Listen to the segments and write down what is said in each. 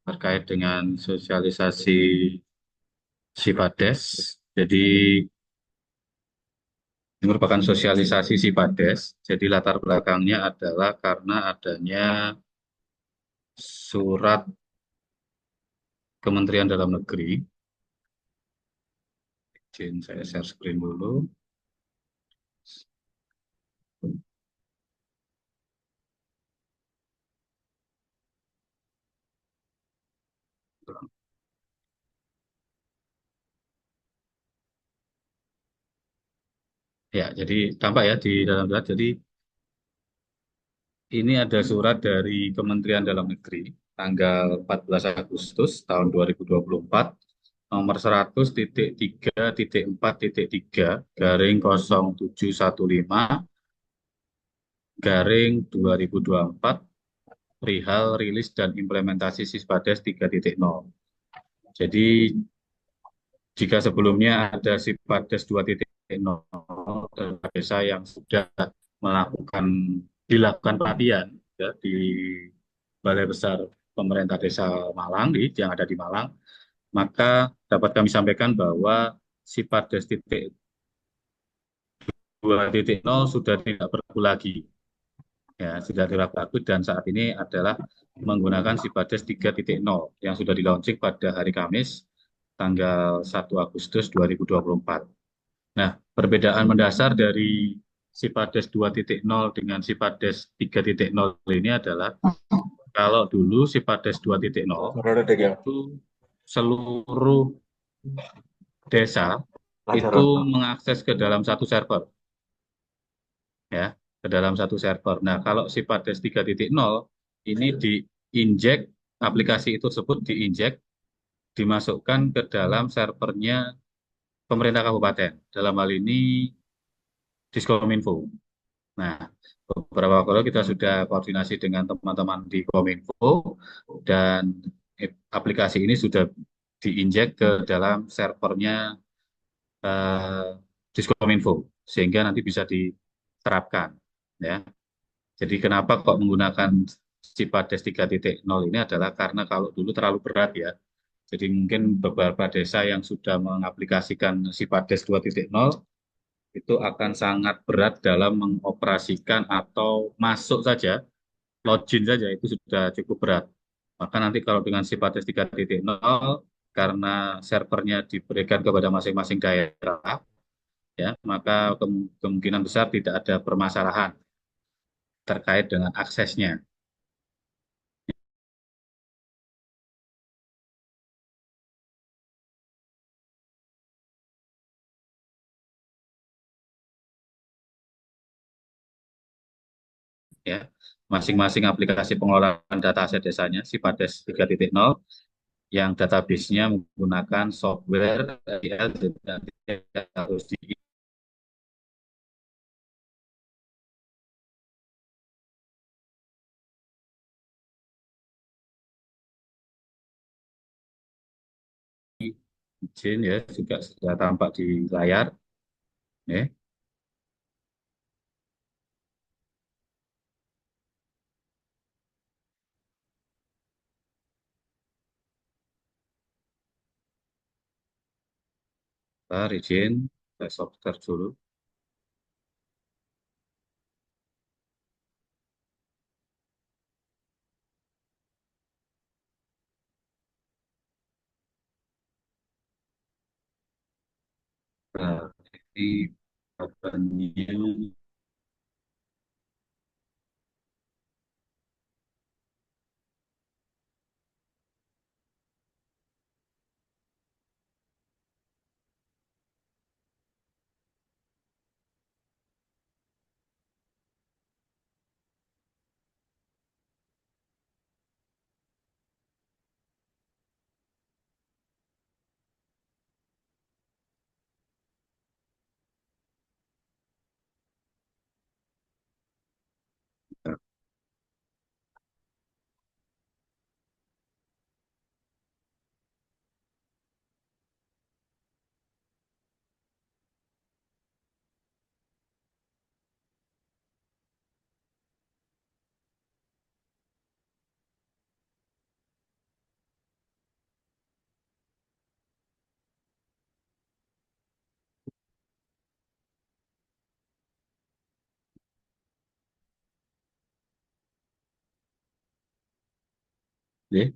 terkait dengan sosialisasi Sipades. Jadi ini merupakan sosialisasi Sipades. Jadi latar belakangnya adalah karena adanya surat Kementerian Dalam Negeri. Izin saya share screen dulu. Ya, jadi tampak ya di dalam surat. Jadi ini ada surat dari Kementerian Dalam Negeri tanggal 14 Agustus tahun 2024 nomor 100.3.4.3 garing 0715 garing 2024 perihal rilis dan implementasi Sispades 3.0. Jadi jika sebelumnya ada Sispades 2.0 dan desa yang sudah melakukan dilakukan pelatihan ya, di Balai Besar Pemerintah Desa Malang yang ada di Malang, maka dapat kami sampaikan bahwa Sispades 2.0 sudah tidak berlaku lagi. Ya, sudah tidak berlaku dan saat ini adalah menggunakan Sipades 3.0 yang sudah di launching pada hari Kamis tanggal 1 Agustus 2024. Nah, perbedaan mendasar dari Sipades 2.0 dengan Sipades 3.0 ini adalah kalau dulu Sipades 2.0 Suara dek ya. itu seluruh desa Lancar itu Ron. mengakses ke dalam satu server ya, ke dalam satu server. Nah, kalau Sipades 3.0 ini diinjek aplikasi itu tersebut diinjek dimasukkan ke dalam servernya pemerintah kabupaten. Dalam hal ini Diskominfo. Nah, beberapa waktu lalu kita sudah koordinasi dengan teman-teman di Kominfo dan aplikasi ini sudah diinjek ke dalam servernya eh, Diskominfo sehingga nanti bisa diterapkan ya. Jadi kenapa kok menggunakan Cipades 3.0 ini adalah karena kalau dulu terlalu berat ya. Jadi mungkin beberapa desa yang sudah mengaplikasikan Cipades 2.0 itu akan sangat berat dalam mengoperasikan atau masuk saja, login saja itu sudah cukup berat. Maka nanti kalau dengan Cipades 3.0 karena servernya diberikan kepada masing-masing daerah, ya, maka kemungkinan besar tidak ada permasalahan terkait dengan aksesnya. Ya, masing-masing aplikasi pengelolaan data aset desanya, Sipades 3.0, yang database-nya menggunakan software RTL dan harus diizin ya, juga sudah tampak di layar. Ya. Bentar, izin, saya software dulu. Nah, ini new. Ya.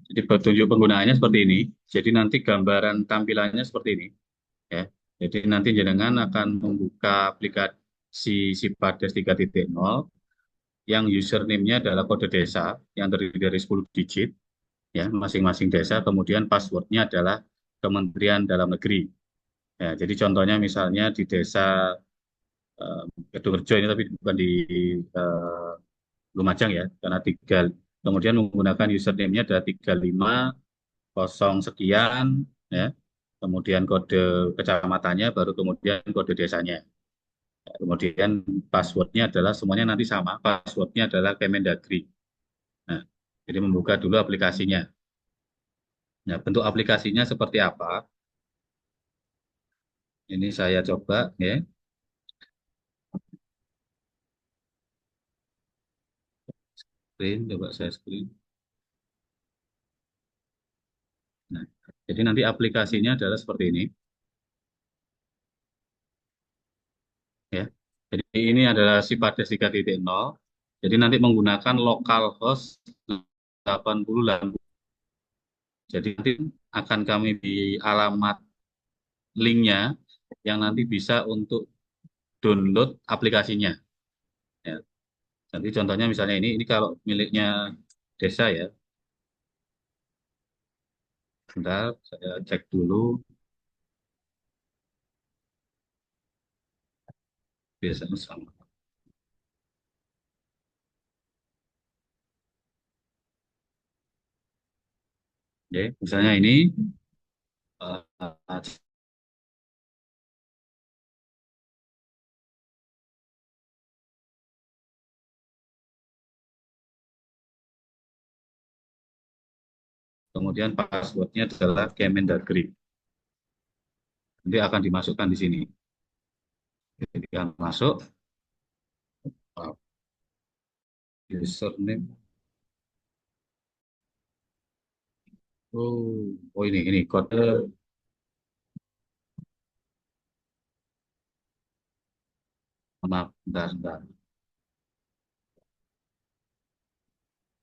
Jadi petunjuk penggunaannya seperti ini. Jadi nanti gambaran tampilannya seperti ini. Ya. Jadi nanti jenengan akan membuka aplikasi Sipades 3.0 yang username-nya adalah kode desa yang terdiri dari 10 digit, ya, masing-masing desa. Kemudian password-nya adalah Kementerian Dalam Negeri. Ya, jadi contohnya misalnya di desa eh, Kedungrejo ini, tapi bukan di eh, Lumajang ya, karena tiga. Kemudian menggunakan username-nya adalah 350 sekian, ya. Kemudian kode kecamatannya, baru kemudian kode desanya. Kemudian passwordnya adalah semuanya nanti sama. Passwordnya adalah Kemendagri. Nah, jadi membuka dulu aplikasinya. Nah, bentuk aplikasinya seperti apa? Ini saya coba, ya. Screen, coba saya screen. Nah, jadi nanti aplikasinya adalah seperti ini, ya. Jadi ini adalah Sipades 3.0. Jadi nanti menggunakan localhost 80. Jadi nanti akan kami di alamat linknya yang nanti bisa untuk download aplikasinya. Ya. Nanti contohnya misalnya ini kalau miliknya desa ya. Bentar, saya cek dulu. Biasanya sama. Oke, misalnya ini, eh, kemudian passwordnya adalah Kemendagri. Nanti akan dimasukkan di sini. Jadi akan masuk username. Oh, ini kode. Maaf, bentar, bentar.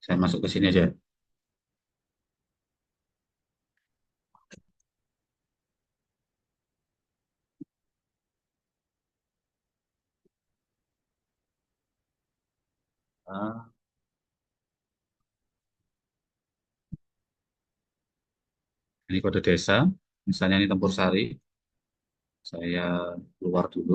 Saya masuk ke sini aja. Ah, ini kode desa. Misalnya ini Tempur Sari. Saya keluar dulu.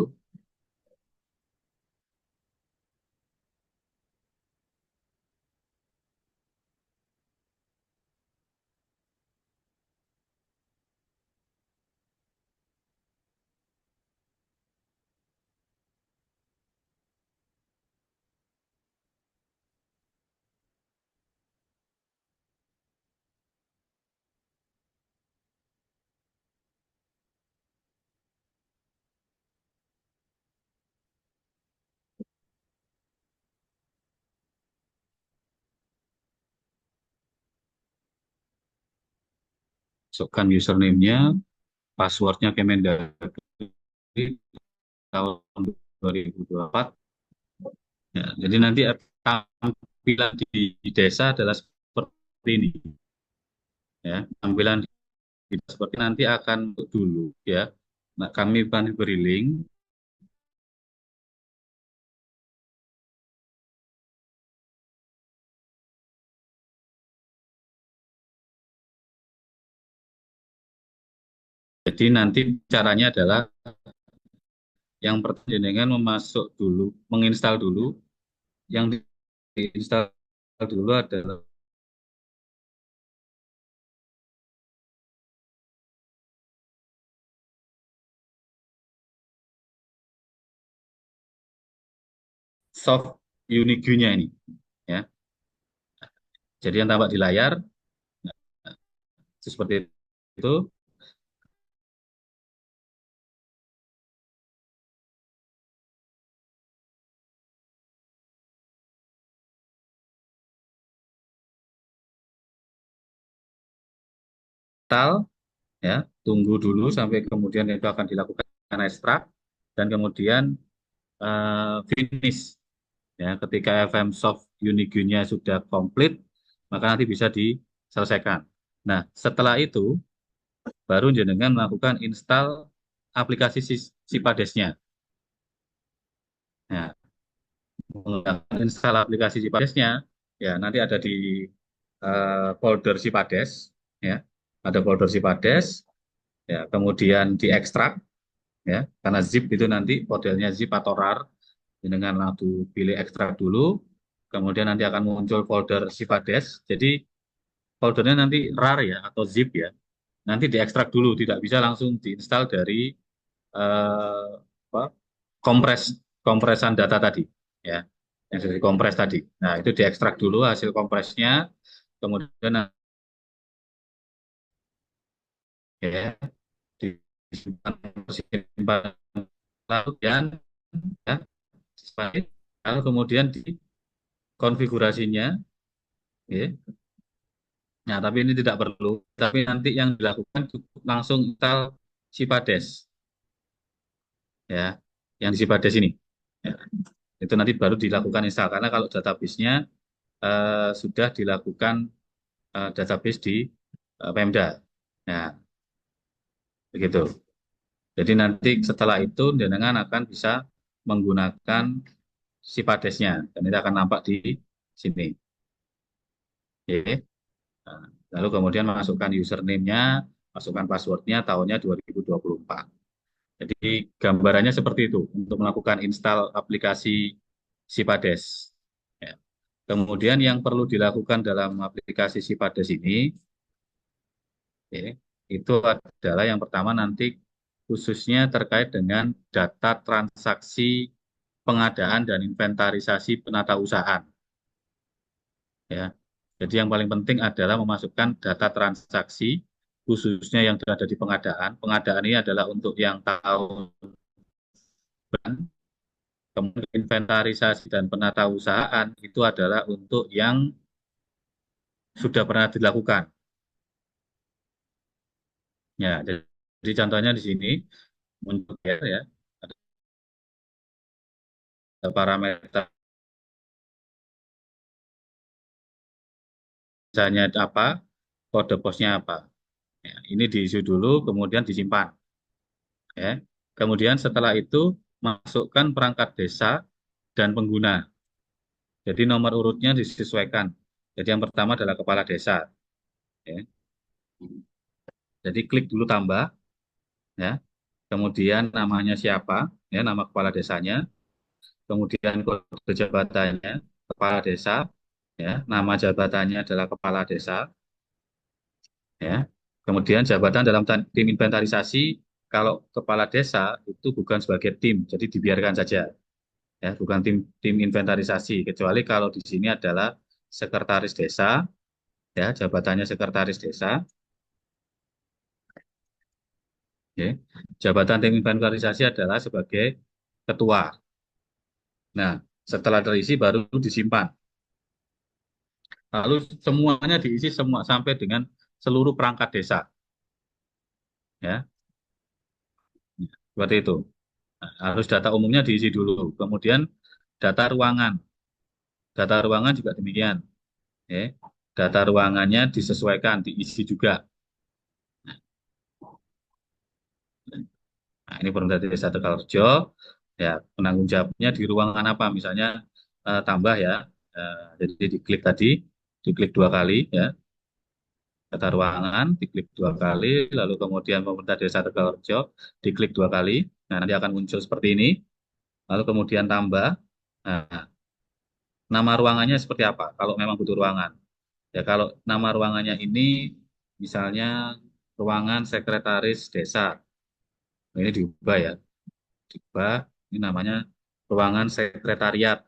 Masukkan username-nya, passwordnya Kemendagri tahun 2024. Ya, jadi nanti tampilan di desa adalah seperti ini, ya. Tampilan di seperti nanti akan dulu, ya. Nah, kami akan beri link. Jadi nanti caranya adalah yang pertama dengan memasuk dulu, menginstal dulu. Yang diinstal dulu adalah soft Unigunya ini, ya. Jadi yang tampak di layar itu seperti itu. Install, ya, tunggu dulu sampai kemudian itu akan dilakukan ekstrak dan kemudian finish, ya. Ketika FM Soft Unigunya sudah komplit, maka nanti bisa diselesaikan. Nah, setelah itu baru jenengan melakukan install aplikasi Sipadesnya. Nah, menggunakan install aplikasi Sipadesnya, ya nanti ada di folder Sipades, ya, ada folder Sipades, ya, kemudian diekstrak, ya, karena zip itu nanti modelnya zip atau rar, dengan langsung pilih ekstrak dulu, kemudian nanti akan muncul folder Sipades, jadi foldernya nanti rar ya atau zip ya, nanti diekstrak dulu, tidak bisa langsung diinstal dari eh, apa, kompres kompresan data tadi, ya, yang sudah dikompres tadi. Nah, itu diekstrak dulu hasil kompresnya, kemudian ya disimpan disimpan lalu ya, lalu kemudian di konfigurasinya, ya. Nah, tapi ini tidak perlu, tapi nanti yang dilakukan cukup langsung install Sipades, ya, yang di Sipades ini. Ya. Itu nanti baru dilakukan install, karena kalau database-nya sudah dilakukan database di Pemda. Nah, begitu. Jadi nanti setelah itu jenengan akan bisa menggunakan Sipadesnya, dan ini akan nampak di sini. Oke. Nah, lalu kemudian masukkan username-nya, masukkan password-nya, tahunnya 2024. Jadi gambarannya seperti itu untuk melakukan install aplikasi Sipades. Ya. Kemudian yang perlu dilakukan dalam aplikasi Sipades ini, ya, itu adalah yang pertama nanti khususnya terkait dengan data transaksi pengadaan dan inventarisasi penata usahaan. Ya. Jadi yang paling penting adalah memasukkan data transaksi khususnya yang ada di pengadaan. Pengadaan ini adalah untuk yang tahun, kemudian inventarisasi dan penata usahaan itu adalah untuk yang sudah pernah dilakukan. Ya, jadi contohnya di sini muncul ya, ada parameter misalnya apa, kode posnya apa. Ya, ini diisi dulu, kemudian disimpan. Ya. Kemudian setelah itu masukkan perangkat desa dan pengguna. Jadi nomor urutnya disesuaikan. Jadi yang pertama adalah kepala desa. Ya. Jadi klik dulu tambah, ya. Kemudian namanya siapa, ya, nama kepala desanya. Kemudian kode jabatannya, kepala desa, ya. Nama jabatannya adalah kepala desa, ya. Kemudian jabatan dalam tim inventarisasi, kalau kepala desa itu bukan sebagai tim, jadi dibiarkan saja, ya, bukan tim tim inventarisasi. Kecuali kalau di sini adalah sekretaris desa, ya, jabatannya sekretaris desa. Ya. Jabatan tim inventarisasi adalah sebagai ketua. Nah, setelah terisi baru disimpan. Lalu semuanya diisi semua sampai dengan seluruh perangkat desa, ya, seperti itu. Nah, harus data umumnya diisi dulu. Kemudian data ruangan, data ruangan juga demikian. Ya. Data ruangannya disesuaikan, diisi juga. Nah, ini Perumda Desa Tegalrejo. Ya, penanggung jawabnya di ruangan apa? Misalnya tambah ya. Jadi diklik tadi, diklik dua kali ya. Data ruangan, diklik dua kali, lalu kemudian Pemerintah Desa Tegalrejo, diklik dua kali. Nah, nanti akan muncul seperti ini. Lalu kemudian tambah. Nah, nama ruangannya seperti apa? Kalau memang butuh ruangan. Ya, kalau nama ruangannya ini misalnya ruangan sekretaris desa. Nah, ini diubah ya. Diubah, ini namanya ruangan sekretariat.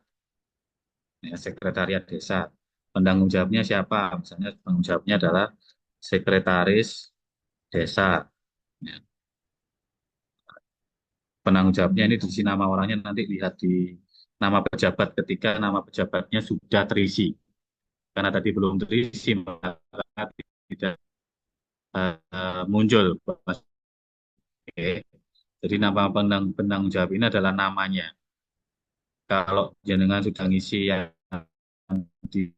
Ya, sekretariat desa. Penanggung jawabnya siapa? Misalnya penanggung jawabnya adalah sekretaris desa. Ya, penanggung jawabnya ini di sini nama orangnya nanti lihat di nama pejabat ketika nama pejabatnya sudah terisi. Karena tadi belum terisi, maka tidak muncul. Oke. Jadi nama penanggung jawab ini adalah namanya. Kalau jenengan sudah ngisi yang di,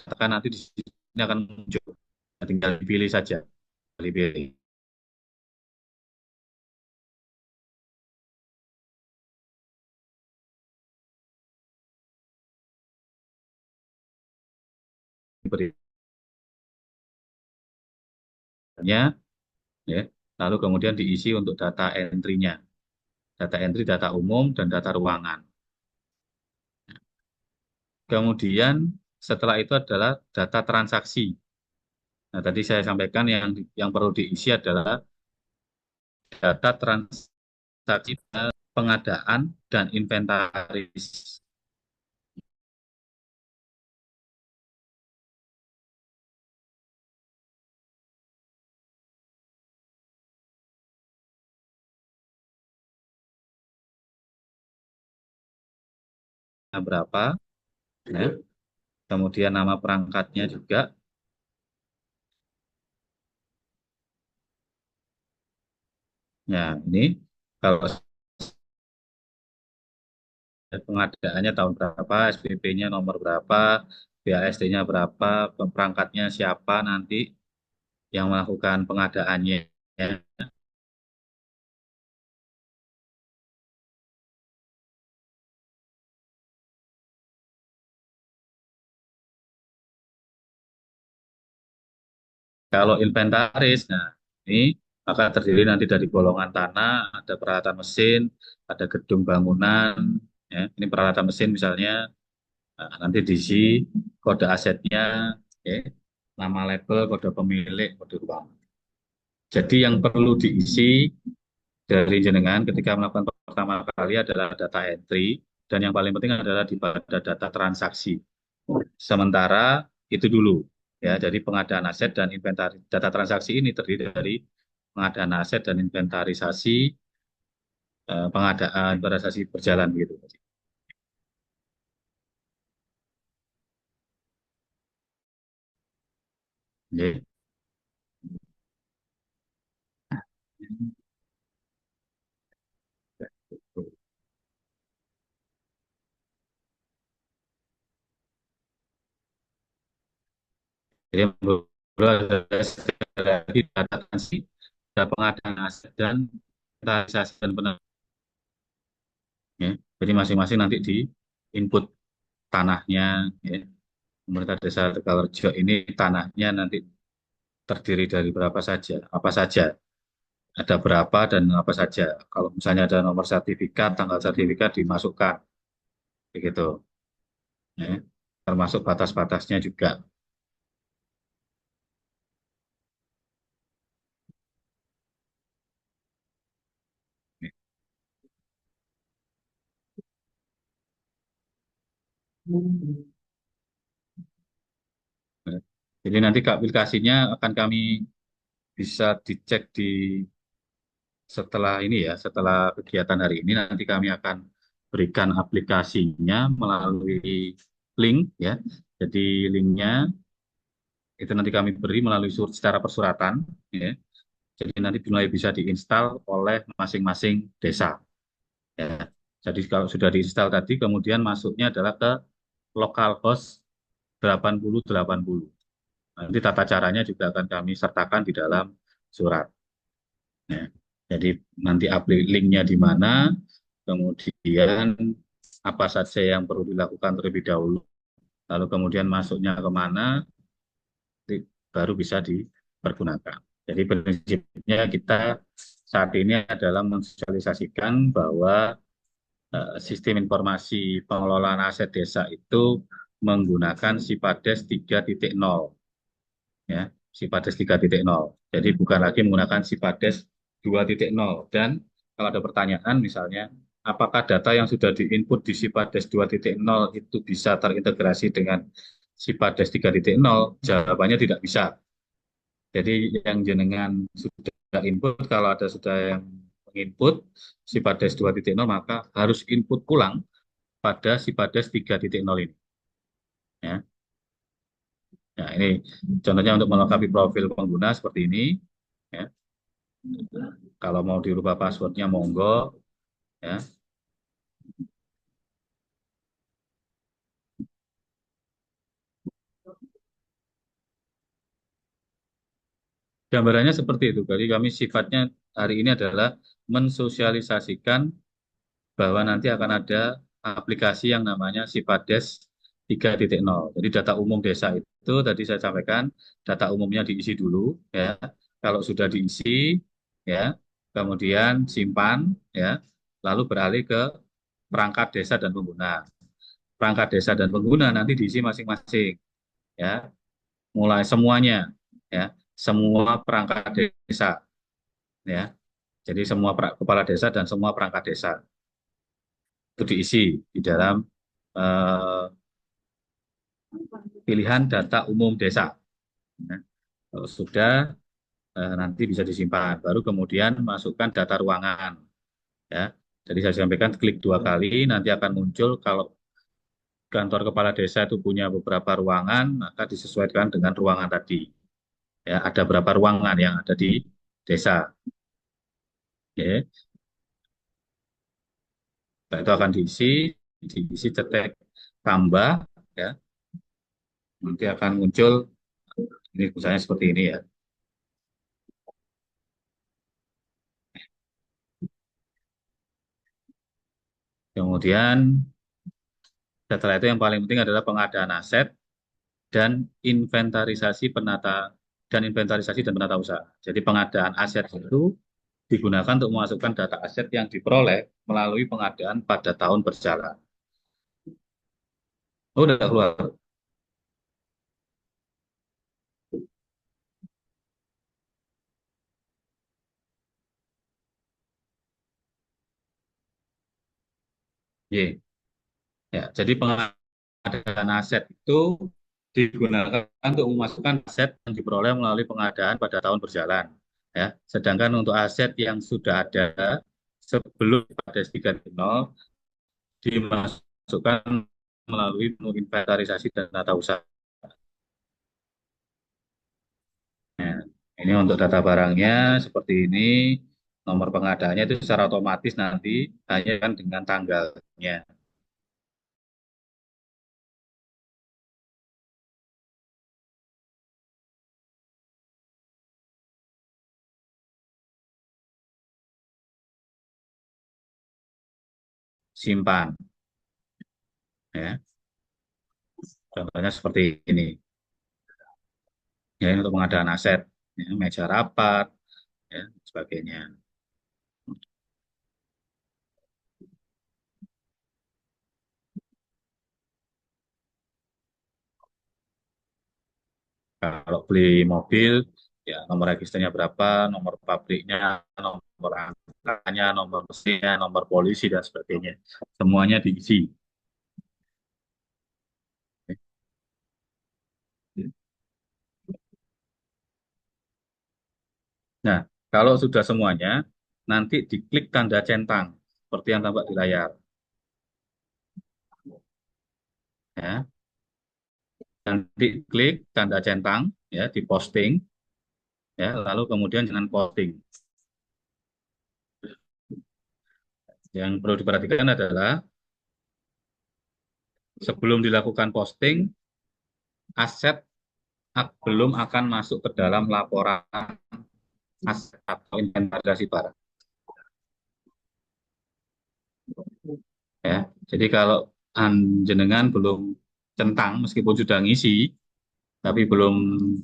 katakan nanti di sini akan muncul. Nah, tinggal dipilih saja. Dipilih. Berikannya, ya. Lalu kemudian diisi untuk data entry-nya. Data entry, data umum, dan data ruangan. Kemudian setelah itu adalah data transaksi. Nah, tadi saya sampaikan yang perlu diisi adalah data transaksi pengadaan dan inventaris. Nah, berapa, ya. Kemudian nama perangkatnya juga. Ya, ini kalau pengadaannya tahun berapa, SPP-nya nomor berapa, BAST-nya berapa, perangkatnya siapa nanti yang melakukan pengadaannya. Ya. Kalau inventaris, nah ini maka terdiri nanti dari golongan tanah, ada peralatan mesin, ada gedung bangunan, ya. Ini peralatan mesin misalnya, nah, nanti diisi kode asetnya, ya, nama label, kode pemilik, kode ruang. Jadi yang perlu diisi dari jenengan ketika melakukan pertama kali adalah data entry, dan yang paling penting adalah di pada data transaksi. Sementara itu dulu, ya. Jadi pengadaan aset dan inventaris data transaksi ini terdiri dari pengadaan aset dan inventarisasi, pengadaan inventarisasi berjalan gitu. Jadi, yang perlu adalah sekali lagi data transaksi, data pengadaan aset dan inventarisasi dan ya. Jadi masing-masing nanti di input tanahnya, ya. Pemerintah Desa Tegalrejo ini tanahnya nanti terdiri dari berapa saja, apa saja, ada berapa dan apa saja. Kalau misalnya ada nomor sertifikat, tanggal sertifikat dimasukkan, begitu. Ya. Termasuk batas-batasnya juga. Ya. Jadi nanti aplikasinya akan kami bisa dicek setelah ini ya, setelah kegiatan hari ini nanti kami akan berikan aplikasinya melalui link ya. Jadi linknya itu nanti kami beri melalui secara persuratan ya. Jadi nanti mulai bisa diinstal oleh masing-masing desa ya. Jadi kalau sudah diinstal tadi kemudian masuknya adalah ke localhost 8080. Nanti tata caranya juga akan kami sertakan di dalam surat ya. Jadi nanti linknya di mana, kemudian apa saja yang perlu dilakukan terlebih dahulu, lalu kemudian masuknya kemana, baru bisa dipergunakan. Jadi prinsipnya kita saat ini adalah mensosialisasikan bahwa sistem informasi pengelolaan aset desa itu menggunakan Sipades 3.0, ya, Sipades 3.0. Jadi bukan lagi menggunakan Sipades 2.0. Dan kalau ada pertanyaan misalnya, apakah data yang sudah diinput di Sipades 2.0 itu bisa terintegrasi dengan Sipades 3.0? Jawabannya tidak bisa. Jadi yang jenengan sudah input, kalau ada sudah yang menginput Sipades 2.0, maka harus input pulang pada Sipades 3.0 ini. Ya. Nah, ini contohnya untuk melengkapi profil pengguna seperti ini. Ya. Kalau mau dirubah passwordnya monggo. Ya. Gambarannya seperti itu. Jadi kami sifatnya hari ini adalah mensosialisasikan bahwa nanti akan ada aplikasi yang namanya Sipades 3.0. Jadi data umum desa itu tadi saya sampaikan, data umumnya diisi dulu ya. Kalau sudah diisi ya, kemudian simpan ya, lalu beralih ke perangkat desa dan pengguna. Perangkat desa dan pengguna nanti diisi masing-masing ya, mulai semuanya ya, semua perangkat desa ya. Jadi semua kepala desa dan semua perangkat desa itu diisi di dalam eh, pilihan data umum desa. Ya. Kalau sudah nanti bisa disimpan. Baru kemudian masukkan data ruangan. Ya. Jadi saya sampaikan klik 2 kali, nanti akan muncul kalau kantor kepala desa itu punya beberapa ruangan, maka disesuaikan dengan ruangan tadi. Ya, ada berapa ruangan yang ada di desa. Ya. Nah, itu akan diisi cetek tambah, ya. Nanti akan muncul ini misalnya seperti ini ya. Kemudian setelah itu yang paling penting adalah pengadaan aset dan inventarisasi penata dan penata usaha. Jadi pengadaan aset itu digunakan untuk memasukkan data aset yang diperoleh melalui pengadaan pada tahun berjalan. Oh, udah keluar. Y. Ya, jadi pengadaan aset itu digunakan untuk memasukkan aset yang diperoleh melalui pengadaan pada tahun berjalan. Ya, sedangkan untuk aset yang sudah ada sebelum pada 3.0 dimasukkan melalui inventarisasi dan tata usaha. Nah, ini untuk data barangnya seperti ini, nomor pengadaannya itu secara otomatis nanti hanya kan dengan tanggalnya. Simpan, ya. Contohnya seperti ini. Ya, ini untuk pengadaan aset, ya, meja rapat, ya, sebagainya. Kalau beli mobil, ya nomor registernya berapa, nomor pabriknya, nomor angkanya, nomor mesinnya, nomor polisi dan sebagainya. Semuanya diisi. Nah, kalau sudah semuanya, nanti diklik tanda centang seperti yang tampak di layar. Ya, nanti klik tanda centang, ya, di posting, ya, lalu kemudian jangan posting. Yang perlu diperhatikan adalah sebelum dilakukan posting, aset belum akan masuk ke dalam laporan aset atau inventarisasi barang. Ya, jadi kalau jenengan belum centang, meskipun sudah ngisi, tapi belum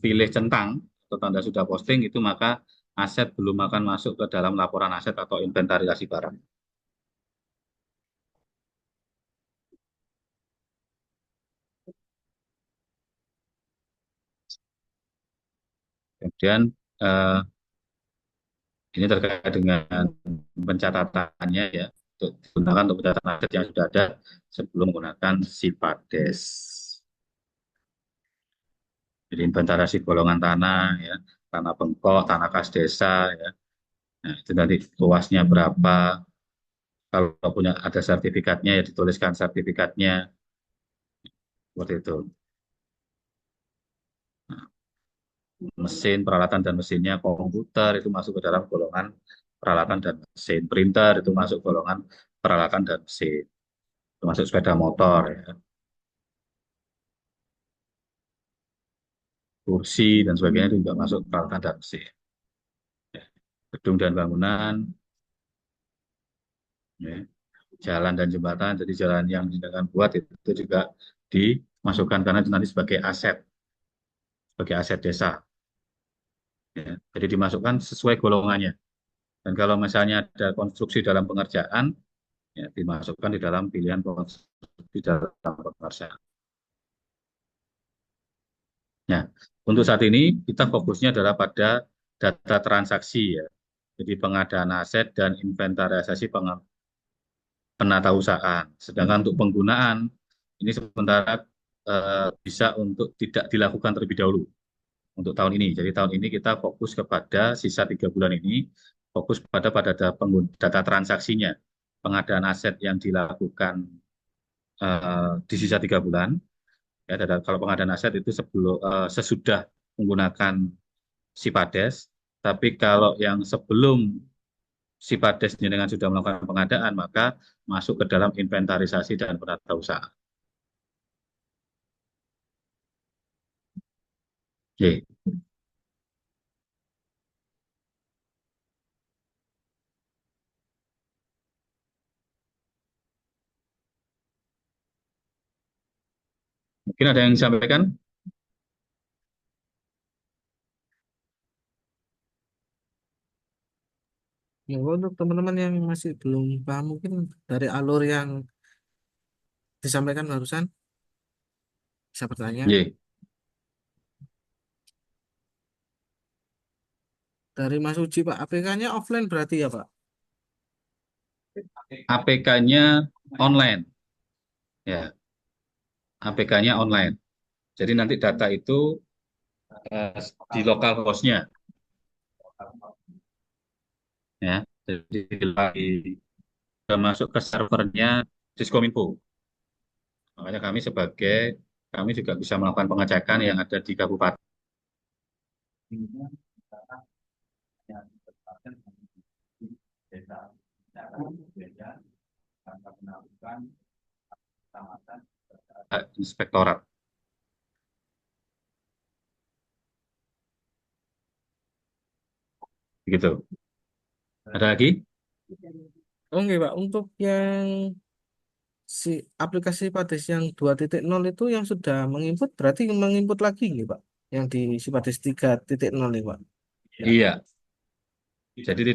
pilih centang atau tanda sudah posting itu maka aset belum akan masuk ke dalam laporan aset atau inventarisasi barang. Kemudian eh, ini terkait dengan pencatatannya ya, untuk digunakan untuk pencatatan aset yang sudah ada sebelum menggunakan Sipades. Jadi inventarisasi golongan tanah ya, tanah bengkok, tanah kas desa ya. Nah, itu nanti luasnya berapa. Kalau punya ada sertifikatnya ya dituliskan sertifikatnya seperti itu. Nah, mesin, peralatan dan mesinnya, komputer itu masuk ke dalam golongan peralatan dan mesin. Printer itu masuk golongan peralatan dan mesin. Termasuk sepeda motor ya, kursi dan sebagainya itu juga masuk peralatan dan mesin. gedung dan bangunan, ya, jalan dan jembatan. Jadi jalan yang dengan buat itu juga dimasukkan karena itu nanti sebagai aset desa. Ya. Jadi dimasukkan sesuai golongannya. Dan kalau misalnya ada konstruksi dalam pengerjaan, ya, dimasukkan di dalam pilihan konstruksi dalam pengerjaan. Nah, untuk saat ini kita fokusnya adalah pada data transaksi ya. Jadi pengadaan aset dan inventarisasi penatausahaan. Sedangkan untuk penggunaan ini sementara bisa untuk tidak dilakukan terlebih dahulu untuk tahun ini. Jadi tahun ini kita fokus kepada sisa 3 bulan ini fokus pada data transaksinya, pengadaan aset yang dilakukan di sisa 3 bulan. Ya, kalau pengadaan aset itu sesudah menggunakan Sipades, tapi kalau yang sebelum Sipadesnya dengan sudah melakukan pengadaan, maka masuk ke dalam inventarisasi dan penatausahaan. Oke. Mungkin ada yang disampaikan? Ya, untuk teman-teman yang masih belum paham mungkin dari alur yang disampaikan barusan bisa bertanya. Oke. Dari Mas Uji Pak, APK-nya offline berarti ya Pak? APK-nya online, ya, APK-nya online. Jadi nanti data itu eh, di lokal hostnya, ya. Jadi sudah masuk ke servernya Diskominfo. Makanya kami juga bisa melakukan pengecekan yang ada di kabupaten. Inspektorat, gitu. Ada lagi? Oke Pak, untuk yang si aplikasi Pades yang 2.0 itu yang sudah menginput berarti menginput lagi nih Pak? Yang di si Pades 3.0 nih Pak? Ya. Iya. Jadi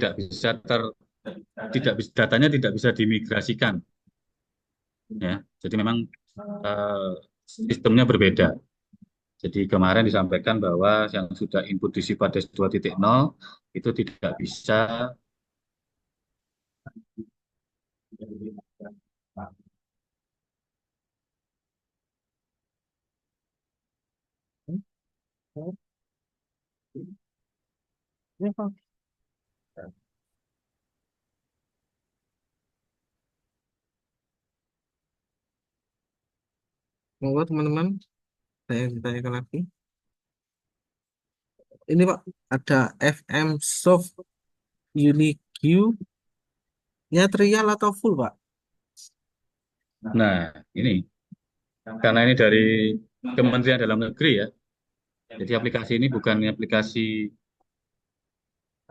datanya tidak bisa dimigrasikan, ya. Jadi memang eh, sistemnya berbeda. Jadi kemarin disampaikan bahwa yang sudah input di Sipades 2.0 itu tidak bisa. Ya, Pak. Monggo teman-teman, saya ditanyakan lagi. Ini Pak, ada FM Soft Unique nya trial atau full Pak? Nah, ini karena ini dari Kementerian Dalam Negeri ya. Jadi aplikasi ini bukan aplikasi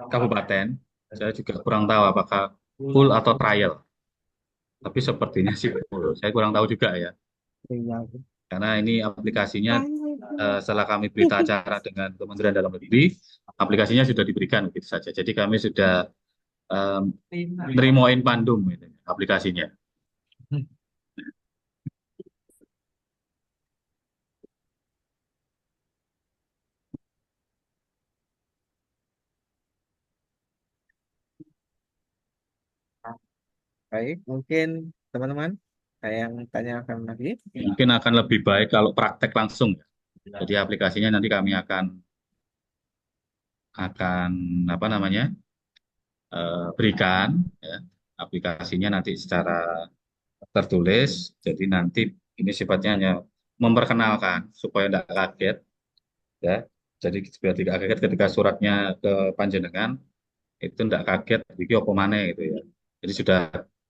kabupaten. Saya juga kurang tahu apakah full atau trial. Tapi sepertinya sih full. Saya kurang tahu juga ya. Trial. Karena ini aplikasinya setelah kami berita acara dengan Kementerian Dalam Negeri, aplikasinya sudah diberikan begitu saja. Jadi kami sudah em, nerimoin Pandum ini, aplikasinya. Baik, mungkin teman-teman saya yang tanyakan lagi. Mungkin akan lebih baik kalau praktek langsung, ya. Jadi aplikasinya nanti kami akan apa namanya berikan, ya, aplikasinya nanti secara tertulis. Jadi nanti ini sifatnya hanya memperkenalkan supaya tidak kaget, ya. Jadi supaya tidak kaget ketika suratnya ke Panjenengan itu tidak kaget iki apa maneh gitu ya. Jadi sudah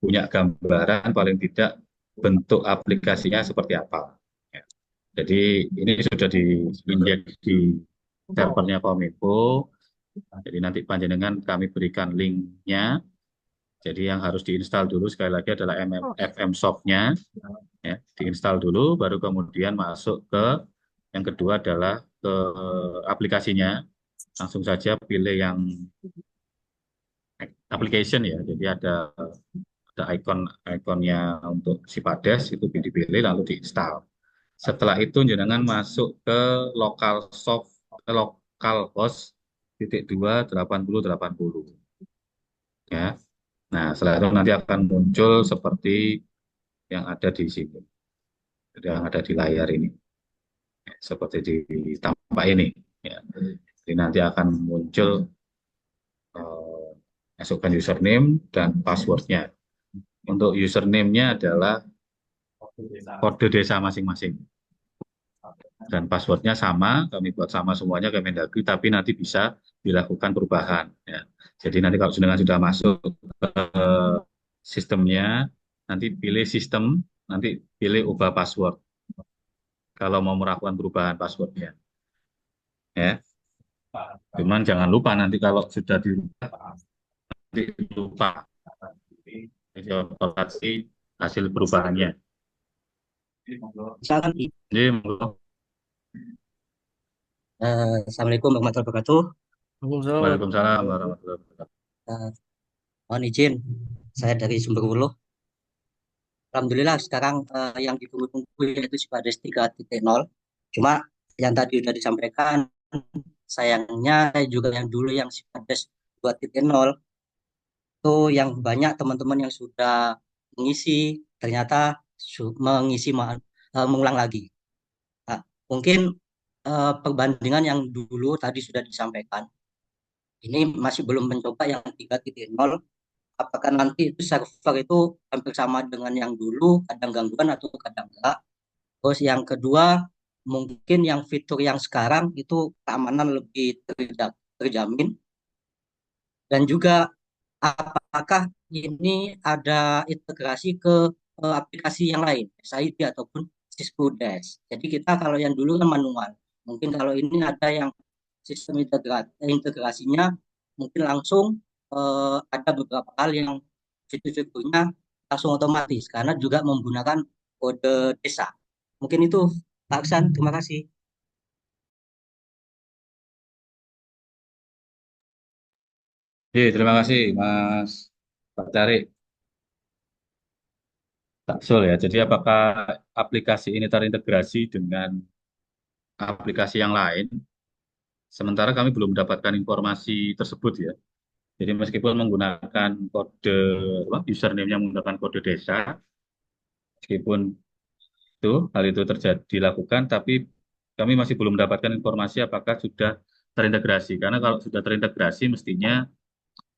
punya gambaran paling tidak bentuk aplikasinya seperti apa. Ya. Jadi ini sudah diinjek di servernya Kominfo. Jadi nanti panjenengan kami berikan linknya. Jadi yang harus diinstal dulu sekali lagi adalah FM Shop-nya, ya, diinstal dulu, baru kemudian masuk ke yang kedua adalah ke aplikasinya. Langsung saja pilih yang application ya. Jadi ada ikonnya untuk si Pades itu dipilih lalu diinstal. Setelah itu jenengan masuk ke lokal soft lokal host titik 2 80 80 ya. Nah, setelah itu nanti akan muncul seperti yang ada di sini, yang ada di layar ini, seperti di tampak ini. Ya. Jadi nanti akan muncul masukkan username dan passwordnya. Untuk username-nya adalah kode desa masing-masing. Dan passwordnya sama, kami buat sama semuanya Kemendagri, tapi nanti bisa dilakukan perubahan. Ya. Jadi nanti kalau jenengan sudah masuk ke sistemnya, nanti pilih sistem, nanti pilih ubah password. Kalau mau melakukan perubahan passwordnya, ya. Cuman jangan lupa nanti kalau sudah dirubah, nanti lupa jadi otomatis hasil perubahannya. Misalkan, Jadi, monggo. Assalamualaikum warahmatullahi wabarakatuh. Waalaikumsalam. Waalaikumsalam warahmatullahi wabarakatuh. Eh, Mohon izin, saya dari Sumberwuluh. Alhamdulillah sekarang yang ditunggu-tunggu yaitu Sipades 3.0. Cuma yang tadi sudah disampaikan, sayangnya saya juga yang dulu yang Sipades 2.0 itu yang banyak teman-teman yang sudah mengisi ternyata mengisi mengulang lagi. Nah, mungkin perbandingan yang dulu tadi sudah disampaikan. Ini masih belum mencoba yang 3.0. Apakah nanti itu server itu hampir sama dengan yang dulu, kadang gangguan atau kadang enggak. Terus yang kedua, mungkin yang fitur yang sekarang itu keamanan lebih terjamin. Dan juga apakah ini ada integrasi ke aplikasi yang lain, SID ataupun Cisco Dash. Jadi kita kalau yang dulu kan manual. Mungkin kalau ini ada yang sistem integrasinya mungkin langsung ada beberapa hal yang fitur-fiturnya langsung otomatis karena juga menggunakan kode desa. Mungkin itu Pak Aksan, terima kasih. Terima kasih Mas Pak Tarik. Tak Sul ya. Jadi apakah aplikasi ini terintegrasi dengan aplikasi yang lain? Sementara kami belum mendapatkan informasi tersebut ya. Jadi meskipun menggunakan kode username-nya menggunakan kode desa, meskipun itu hal itu terjadi dilakukan, tapi kami masih belum mendapatkan informasi apakah sudah terintegrasi. Karena kalau sudah terintegrasi, mestinya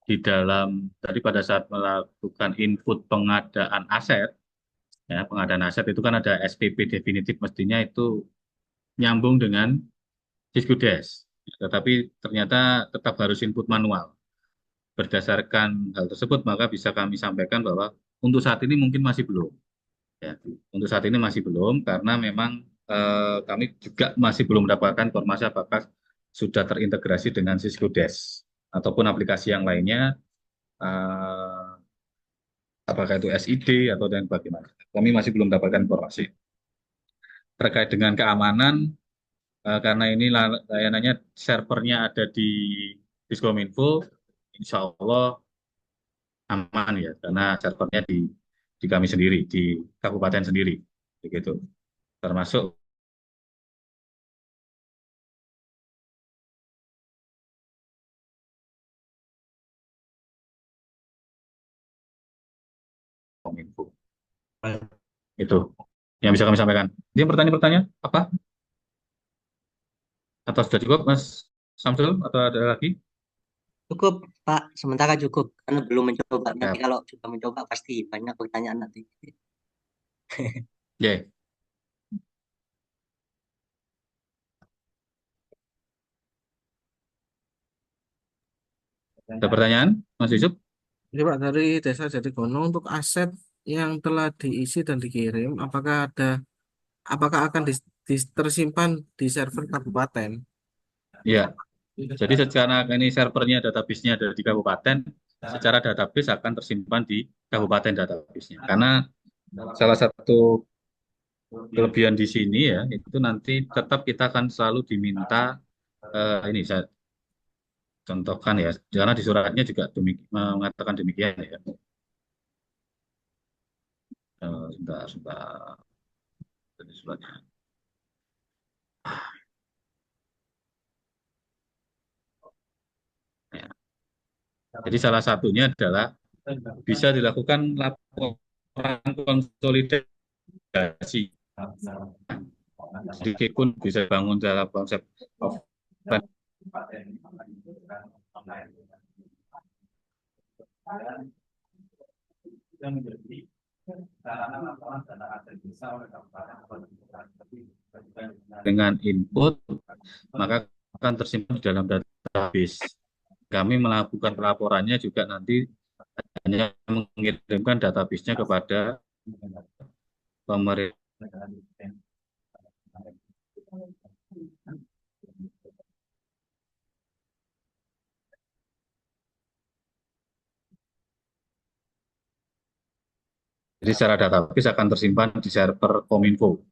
di dalam tadi pada saat melakukan input pengadaan aset, ya pengadaan aset itu kan ada SPP definitif, mestinya itu nyambung dengan Siskudes. Tetapi ternyata tetap harus input manual. Berdasarkan hal tersebut, maka bisa kami sampaikan bahwa untuk saat ini mungkin masih belum. Ya, untuk saat ini masih belum karena memang kami juga masih belum mendapatkan informasi apakah sudah terintegrasi dengan Cisco Desk ataupun aplikasi yang lainnya, eh, apakah itu SID atau dan bagaimana. Kami masih belum mendapatkan informasi. Terkait dengan keamanan, karena ini layanannya servernya ada di Diskominfo, insya Allah aman ya, karena servernya di kami sendiri, di kabupaten sendiri, begitu. Termasuk Kominfo. Itu yang bisa kami sampaikan. Dia pertanyaan-pertanyaan apa? Atau sudah cukup, Mas Samsul? Atau ada lagi? Cukup, Pak. Sementara cukup. Karena belum mencoba. Nanti Ya, kalau sudah mencoba pasti banyak pertanyaan nanti. ya. Ada pertanyaan, Mas Yusuf? Ini Pak dari Desa Jatigono untuk aset yang telah diisi dan dikirim, apakah akan tersimpan di server kabupaten? Ya. Jadi secara ini servernya database-nya ada di kabupaten, secara database akan tersimpan di kabupaten database-nya. Karena salah satu kelebihan di sini ya, itu nanti tetap kita akan selalu diminta ini saya contohkan ya, karena di suratnya juga mengatakan demikian ya. Sebentar, sebentar. Tadi suratnya. Ya. Jadi salah satunya adalah bisa dilakukan laporan konsolidasi. Sedikit pun bisa bangun dalam konsep offline. Dengan input, maka akan tersimpan di dalam database. Kami melakukan pelaporannya juga nanti hanya mengirimkan database-nya kepada pemerintah. Jadi secara database akan tersimpan di server Kominfo.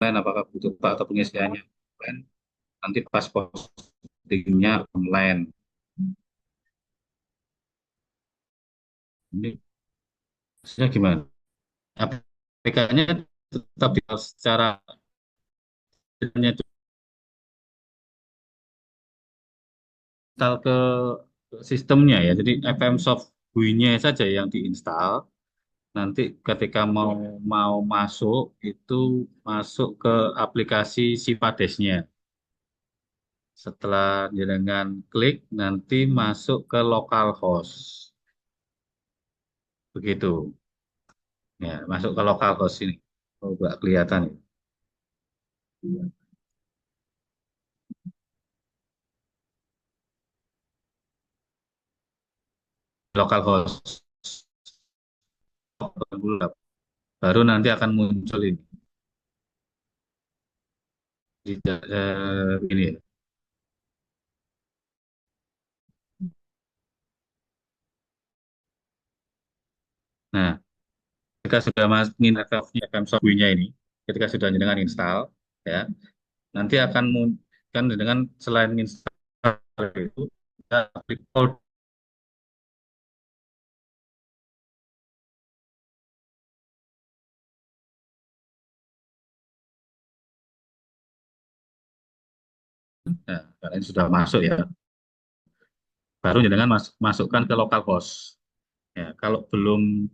Apakah butuh Pak atau pengisiannya online? Nanti pas postingnya online. Ini maksudnya gimana? APK-nya tetap secara install ke sistemnya ya. Jadi FMsoft GUI-nya saja yang diinstal. Nanti ketika mau mau masuk itu masuk ke aplikasi Sipadesnya. Setelah dengan klik nanti masuk ke localhost. Begitu. Ya, masuk ke localhost ini. Oh, nggak kelihatan ya. Localhost baru nanti akan muncul ini di ini ya. Nah, ketika sudah masukin FMsoft GUI-nya ini, ketika sudah dengan install, ya, nanti akan kan dengan selain install itu kita klik code. Nah, kalian sudah masuk ya, baru dengan masukkan ke localhost. Ya, kalau belum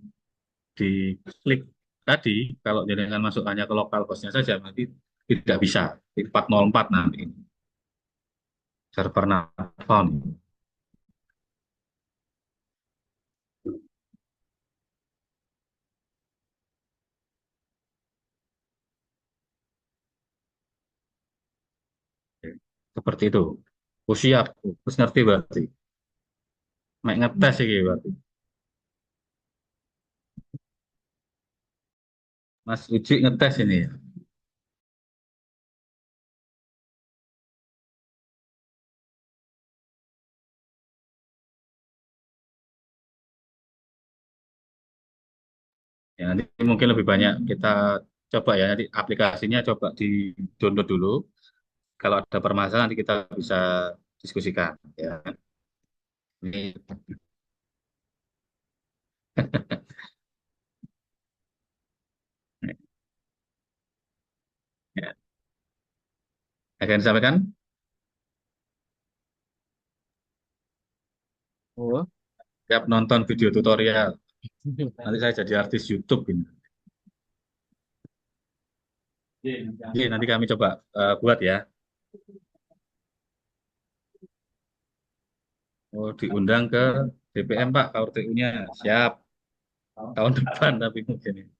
diklik tadi, kalau dengan masuk hanya ke localhostnya saja, nanti tidak bisa. 404 nanti server Navon. Seperti itu. Oh siap, terus ngerti berarti. Mek ngetes sih berarti. Mas Uji ngetes ini ya. Ya, nanti mungkin lebih banyak kita coba ya, nanti aplikasinya coba di download dulu. Kalau ada permasalahan nanti kita bisa diskusikan ya. Ini ya. Akan disampaikan Oh. tiap nonton video tutorial. Nanti saya jadi artis YouTube ini. Jadi nanti kami coba buat ya. Oh, diundang ke DPM Pak, KURTU-nya. Siap. Tahun depan tapi mungkin ini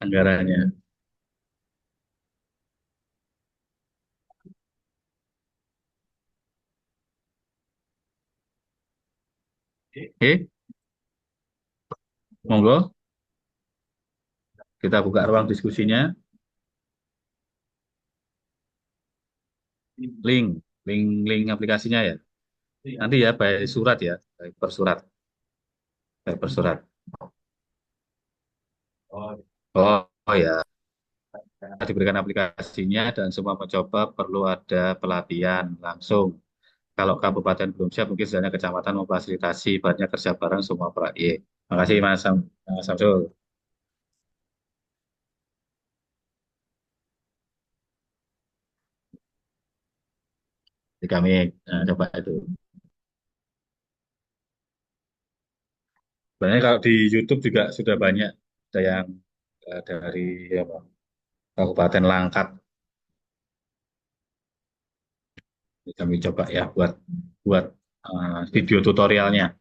anggarannya. Oke, monggo kita buka ruang diskusinya. Link, link aplikasinya ya. Nanti ya, by surat ya, by persurat, by persurat. Oh, oh ya, diberikan aplikasinya dan semua mencoba perlu ada pelatihan langsung. Kalau kabupaten belum siap, mungkin sebenarnya kecamatan memfasilitasi banyak kerja bareng semua proyek. Makasih Mas Samsul. Di kami coba itu. Sebenarnya kalau di YouTube juga sudah banyak ada yang dari apa, Kabupaten Langkat. Kami coba ya buat buat video tutorialnya.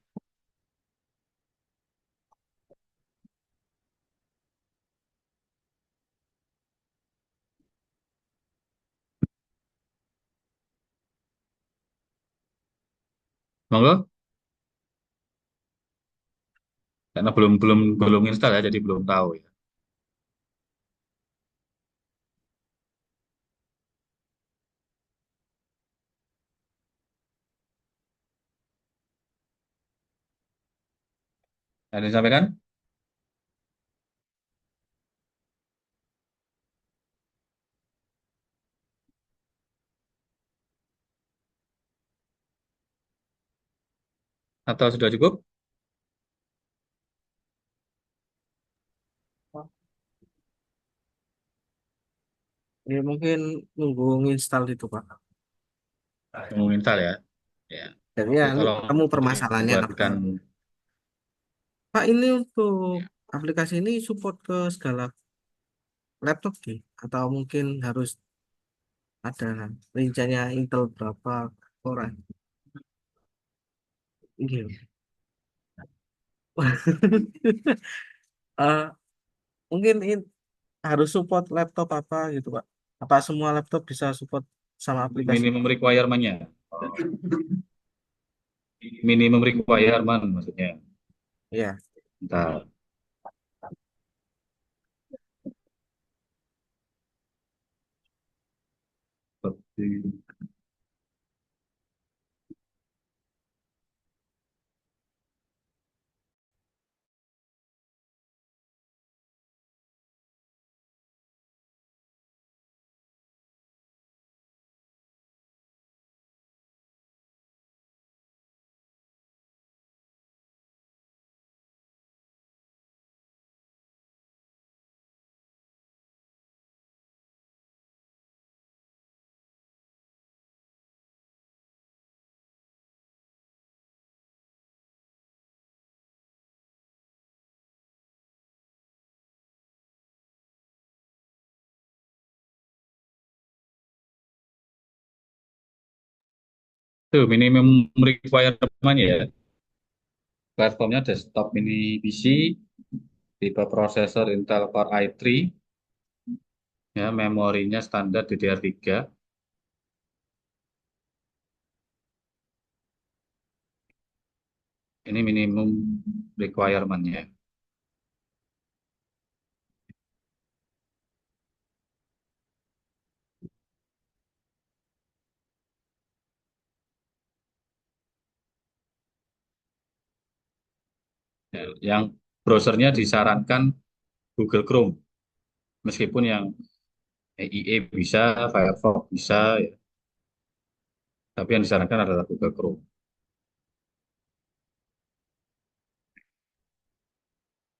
Monggo, karena belum belum belum install ya, jadi belum tahu ya. Ada yang disampaikan atau sudah cukup? Ya mungkin nunggu install itu Pak. Mau install ya. Ya. Jadi ya Oke, ini kalau kamu untuk permasalahannya apa? membuatkan Pak ini untuk aplikasi ini support ke segala laptop sih, atau mungkin harus ada rinciannya Intel berapa orang? Iya. Eh, mungkin harus support laptop apa gitu Pak? Apa semua laptop bisa support sama aplikasi? minimum requirement-nya. Oh, minimum requirement maksudnya. Iya. Bentar. Seperti- Itu minimum requirement ya. Platformnya desktop mini PC, tipe prosesor Intel Core i3, ya, memorinya standar DDR3. Ini minimum requirement-nya. Ya, yang browsernya disarankan Google Chrome, meskipun yang IE bisa, Firefox bisa, ya. Tapi yang disarankan adalah Google Chrome.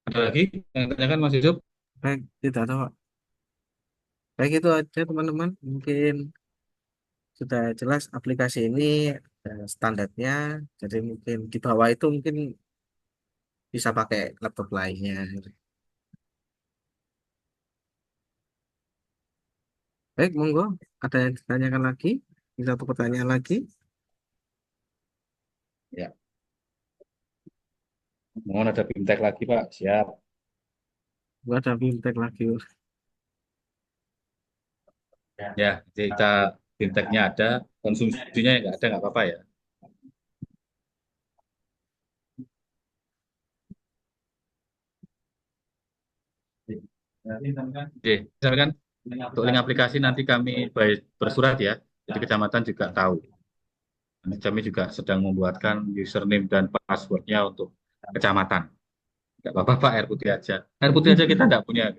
Ada lagi yang tanyakan Mas Yusuf? Baik, tidak tahu Pak. Baik itu aja teman-teman. Mungkin sudah jelas aplikasi ini standarnya. Jadi mungkin di bawah itu mungkin bisa pakai laptop lainnya. Baik, monggo. Ada yang ditanyakan lagi? Bisa satu pertanyaan lagi? Ya, mohon ada bimtek lagi Pak. Siap. Gua ada bimtek lagi. Ya, jadi kita bimteknya ada, konsumsinya nggak ada nggak apa-apa ya. Oke, misalkan untuk link aplikasi nanti kami bersurat ya, jadi kecamatan juga tahu. Nanti kami juga sedang membuatkan username dan passwordnya untuk kecamatan. Nggak apa-apa Pak, air putih aja. Air putih aja kita nggak punya.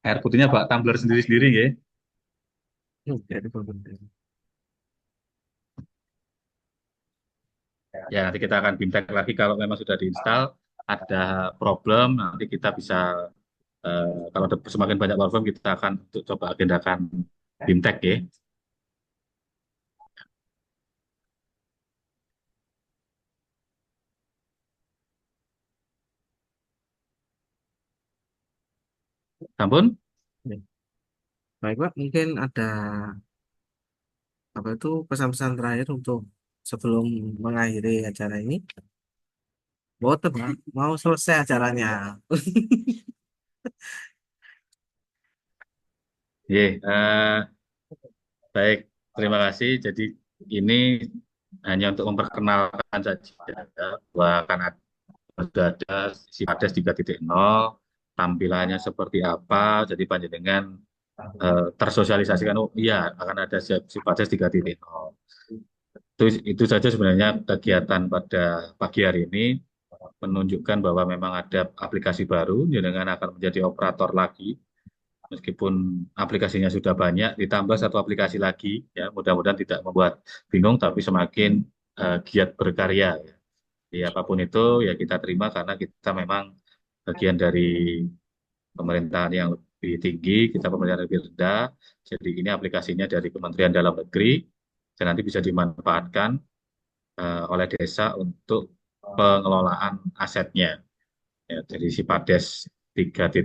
Air putihnya Pak, tumbler sendiri-sendiri ya. Jadi berbeda. Ya, nanti kita akan bimtek lagi kalau memang sudah diinstal, ada problem, nanti kita bisa, kalau ada semakin banyak problem, kita akan untuk coba agendakan bimtek ya. Sampun? Ya. Baik Pak, mungkin ada apa itu pesan-pesan terakhir untuk sebelum mengakhiri acara ini. Boten Pak, mau selesai acaranya. Ye, baik, terima kasih. Jadi ini hanya untuk memperkenalkan saja bahwa akan sudah ada si Hades 3.0, tampilannya seperti apa, jadi panjenengan tersosialisasikan, oh iya akan ada si Hades 3.0. Itu saja sebenarnya kegiatan pada pagi hari ini, menunjukkan bahwa memang ada aplikasi baru, jenengan akan menjadi operator lagi, meskipun aplikasinya sudah banyak, ditambah satu aplikasi lagi, ya mudah-mudahan tidak membuat bingung, tapi semakin giat berkarya. Ya. Jadi apapun itu ya kita terima karena kita memang bagian dari pemerintahan yang lebih tinggi, kita pemerintahan lebih rendah. Jadi ini aplikasinya dari Kementerian Dalam Negeri dan nanti bisa dimanfaatkan oleh desa untuk pengelolaan asetnya. Ya, jadi Sipades 3.0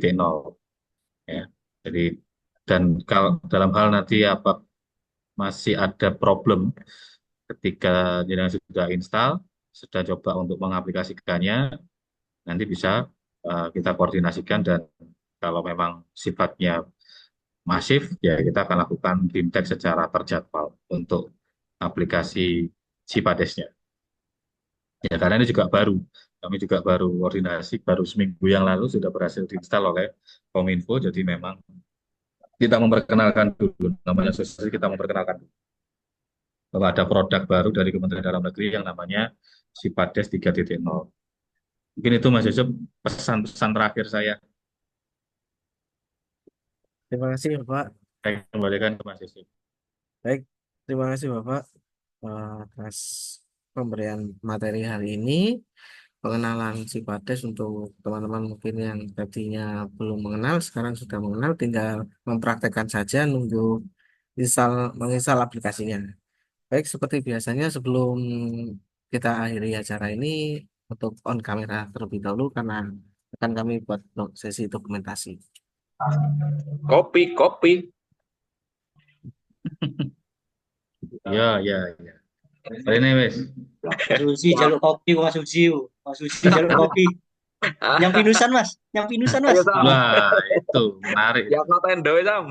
ya. Jadi dan kalau dalam hal nanti apa masih ada problem ketika jenengan sudah install, sudah coba untuk mengaplikasikannya, nanti bisa kita koordinasikan dan kalau memang sifatnya masif, ya kita akan lakukan bimtek secara terjadwal untuk aplikasi Sipadesnya. Ya, karena ini juga baru. Kami juga baru koordinasi, baru seminggu yang lalu sudah berhasil diinstal oleh Kominfo. Jadi memang kita memperkenalkan dulu, namanya sosialisasi kita memperkenalkan dulu bahwa ada produk baru dari Kementerian Dalam Negeri yang namanya Sipades 3.0. Mungkin itu Mas Yusuf pesan-pesan terakhir saya. Terima kasih Bapak. Saya kembalikan ke Mas Yusuf. Baik, terima kasih Bapak atas pemberian materi hari ini, pengenalan Sipades untuk teman-teman mungkin yang tadinya belum mengenal, sekarang sudah mengenal, tinggal mempraktekkan saja, nunggu menginstal aplikasinya. Baik, seperti biasanya sebelum kita akhiri acara ini, untuk on kamera terlebih dahulu karena akan kami buat sesi dokumentasi. Kopi, kopi. Ya, ya, ya. Ini wes. Mas Uji jaluk kopi, Mas Uji. Mas Uji jaluk kopi. Yang pinusan, Mas. Yang pinusan, Mas. Ayo, Sam. Wah, itu menarik. Ya, Tendo, Sam.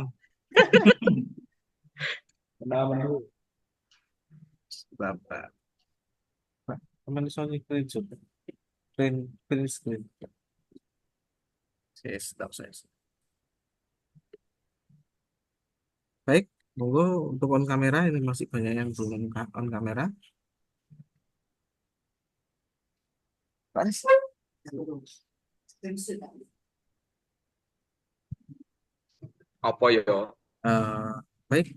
Bapak, Pak, teman Sony print juga. Print screen. Saya stop saya. Baik, monggo untuk on kamera ini masih banyak yang belum on kamera. Pak. Apa ya? Baik,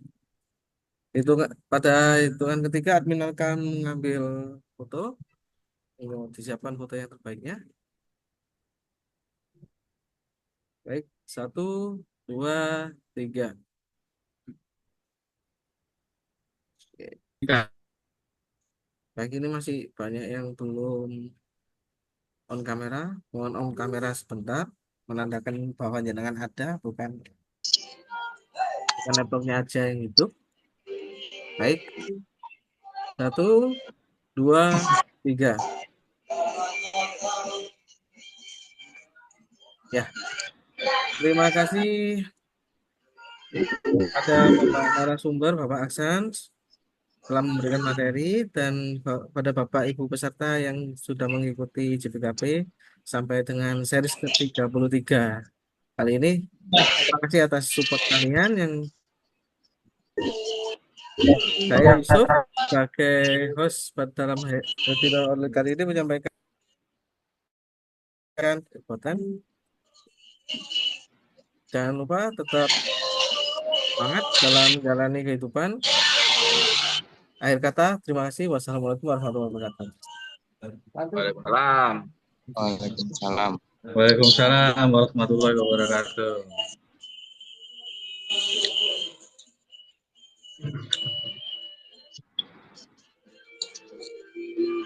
itu pada hitungan ketiga admin akan mengambil foto. Monggo disiapkan foto yang terbaiknya. Baik, 1, 2, 3. Oke. Ya, Baik, ini masih banyak yang belum on kamera. Mohon on kamera sebentar, menandakan bahwa jenengan ada, bukan laptopnya aja yang hidup. Baik, 1, 2, 3. Ya, terima kasih ada Bapak narasumber, Bapak Aksan. telah memberikan materi dan pada Bapak Ibu peserta yang sudah mengikuti JPKP sampai dengan series ke-33. Kali ini terima kasih atas support kalian yang saya Yusuf sebagai host dalam webinar online kali ini menyampaikan kekuatan. Jangan lupa tetap semangat dalam menjalani kehidupan. Akhir kata, terima kasih. Wassalamualaikum warahmatullahi wabarakatuh. Waalaikumsalam. Waalaikumsalam. Waalaikumsalam warahmatullahi wabarakatuh.